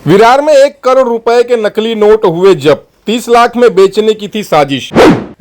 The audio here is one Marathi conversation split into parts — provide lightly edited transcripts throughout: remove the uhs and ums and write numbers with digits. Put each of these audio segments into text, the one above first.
विरार में 1 करोड़ रुपए के नकली नोट हुए जब्त, 30 लाख में बेचने की थी साजिश।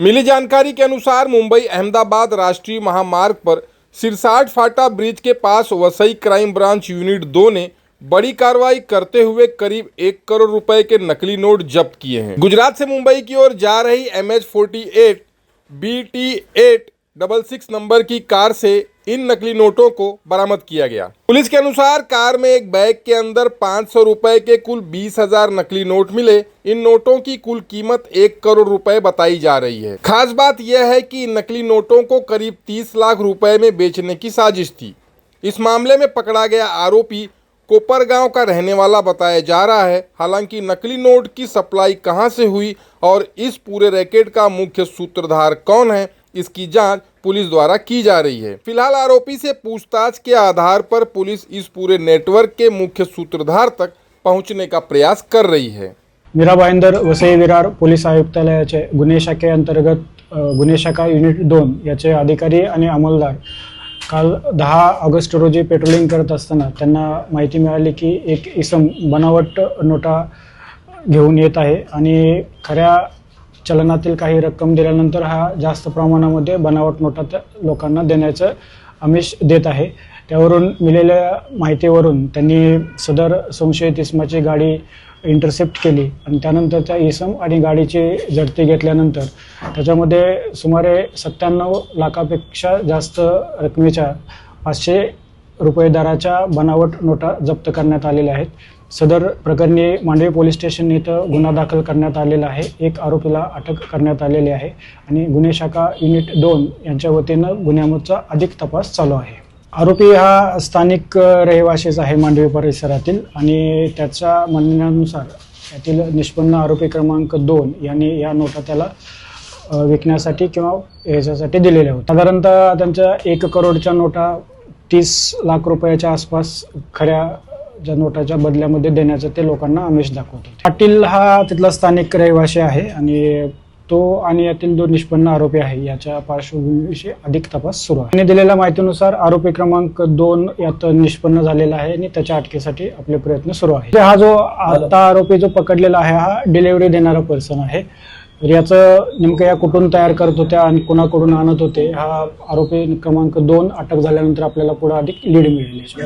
मिली जानकारी के अनुसार मुंबई अहमदाबाद राष्ट्रीय महामार्ग पर सिरसाट फाटा ब्रिज के पास वसई क्राइम ब्रांच यूनिट 2 ने बड़ी कार्रवाई करते हुए करीब 1 करोड़ रुपए के नकली नोट जब्त किए हैं। गुजरात से मुंबई की ओर जा रही MH48 BT866 नंबर की कार से इन नकली नोटों को बरामद किया गया। पुलिस के अनुसार कार में एक बैग के अंदर 500 रुपए के कुल 20,000 नकली नोट मिले। इन नोटों की कुल कीमत 1 करोड़ रुपए बताई जा रही है। खास बात यह है कि इन नकली नोटों को करीब 30 लाख रुपए में बेचने की साजिश थी। इस मामले में पकड़ा गया आरोपी कोपरगांव का रहने वाला बताया जा रहा है। हालांकि नकली नोट की सप्लाई कहां से हुई और इस पूरे रैकेट का मुख्य सूत्रधार कौन है, इसकी जांच पुलिस द्वारा की जा रही है। फिलहाल आरोपी से पूछताछ के आधार पर पुलिस इस पूरे नेटवर्क के मुख्य सूत्रधार तक पहुंचने का प्रयास कर रही है। मीरा भाईंदर वसई विरार पोलीस आयुक्तालयाचे गुन्हे शाखेअंतर्गत गुन्हे शाखा युनिट 2 याचे अधिकारी आणि अंमलदार काल 10 ऑगस्ट रोजी पेट्रोलिंग करत असताना त्यांना माहिती मिळाली की एक इसम बनावट नोटा घेऊन येत आहे आणि खऱ्या चलनातील काही रक्कम दिल्यानंतर हा जास्त प्रमाणामध्ये बनावट नोटा लोकांना देण्याचं आमिष देत आहे। त्यावरून मिळालेल्या माहितीवरून त्यांनी सदर संशयित इसमाची गाडी इंटरसेप्ट केली आणि त्यानंतर त्या इसम आणि गाडीची झडती घेतल्यानंतर त्याच्यामध्ये सुमारे 97 लाखापेक्षा जास्त रकमेच्या 500 रुपये दराच्या बनावट नोटा जप्त करण्यात आलेल्या आहेत। सदर प्रकरणी मांडवी पोलीस स्टेशन इथं गुन्हा दाखल करण्यात आलेला आहे। एक आरोपीला अटक करण्यात आलेली आहे आणि गुन्हे शाखा युनिट 2 यांच्या वतीनं गुन्ह्याचा अधिक तपास चालू आहे। आरोपी हा स्थानिक रहिवासीच आहे मांडवी परिसरातील आणि त्याच्या म्हणण्यानुसार यातील निष्पन्न आरोपी क्रमांक 2 यांनी या नोटा त्याला विकण्यासाठी किंवा याच्यासाठी दिलेल्या होत्या। साधारणतः त्यांच्या 1 करोडच्या नोटा 30 लाख रुपयाच्या आसपास खऱ्या ज्या नोटाच्या बदल्यामध्ये देण्याचं ते लोकांना आमिष दाखवत होते। पाटील हा तिथला स्थानिक रहिवासी आहे आणि तो आणि यातील 2 निष्पन्न आरोपी आहे याच्या पार्श्वभूमीविषयी अधिक तपास सुरू आहे। त्यांनी दिलेल्या माहितीनुसार आरोपी क्रमांक 2 यात निष्पन्न झालेला आहे आणि त्याच्या अटकेसाठी आपले प्रयत्न सुरू आहेत। हा जो आता आरोपी जो पकडलेला आहे हा डिलिव्हरी देणारा पर्सन आहे। याचं नेमकं या कुठून तयार करत होत्या आणि कोणाकडून आणत होते हा आरोपी क्रमांक 2 अटक झाल्यानंतर आपल्याला पुढे अधिक लीड मिळेल।